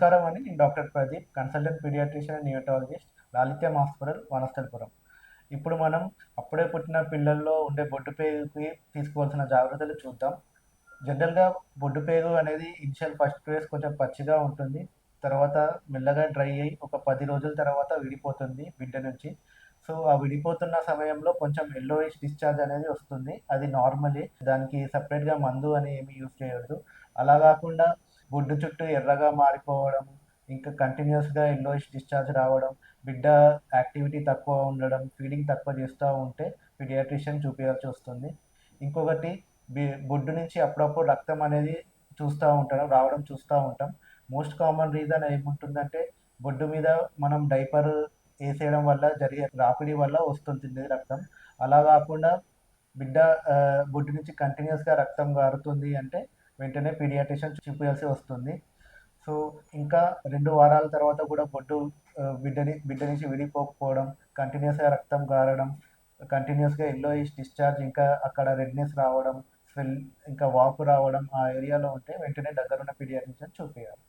నమస్కారం అండి. నేను doctor Pradeep, consultant paediatrician and neonatologist, Lalithyam hospital, Vanasthalipuram. ఇప్పుడు మనం అప్పుడే పుట్టిన పిల్లల్లో ఉండే బొడ్డుపేగుకి తీసుకోవాల్సిన జాగ్రత్తలు చూద్దాం. జనరల్‌గా బొడ్డుపేగు అనేది ఇనిషియల్ ఫస్ట్ ఫేజ్ కొంచెం పచ్చిగా ఉంటుంది. తర్వాత మెల్లగా డ్రై అయ్యి ఒక 10 రోజుల తర్వాత విడిపోతుంది బిడ్డ నుంచి. సో, ఆ విడిపోతున్న సమయంలో కొంచెం యెల్లోయిష్ డిశ్చార్జ్ అనేది వస్తుంది. అది నార్మలే. దానికి సెపరేట్‌గా మందు అని ఏమి యూజ్ చేయొద్దు. అలా గాకుండా బొడ్డు చుట్టూ ఎర్రగా మారిపోవడం, ఇంకా కంటిన్యూయస్‌గా యెల్లోయిష్ డిశ్చార్జ్ రావడం, బిడ్డ యాక్టివిటీ తక్కువ ఉండడం, ఫీడింగ్ తక్కువ చేస్తా ఉంటే పీడియాట్రిషియన్ చూపియాల్సొస్తుంది. ఇంకొకటి బొడ్డు నుంచి అప్పుడప్పుడు రక్తం అనేది రావడం చూస్తా ఉంటాం. మోస్ట్ కామన్ రీజన్ ఏముంటుందంటే, బొడ్డు మీద మనం డైపర్ ఏసేయడం వల్ల జరిగే రాపిడి వల్ల వస్తుంటుంది రక్తం. అలా గాకుండా బిడ్డ బొడ్డు నుంచి కంటిన్యూయస్‌గా రక్తం గారుతుంది అంటే, వెంటనే పీడియాట్రిషియన్ చూపియాల్సి వస్తుంది. సో, ఇంకా 2 వారాల తర్వాత కూడా బిడ్డ నుంచి విడిపోకపోవడం, కంటిన్యూయస్‌గా రక్తం గారడం, కంటిన్యూయస్‌గా యెల్లోయిష్ డిశ్చార్జ్, ఇంకా అక్కడ రెడ్‌నెస్ రావడం, స్వెల్ ఇంకా వాపు రావడం ఆ ఏరియాలో ఉంటే వెంటనే దగ్గరున్న పీడియాట్రిషియన్ చూపియాలి.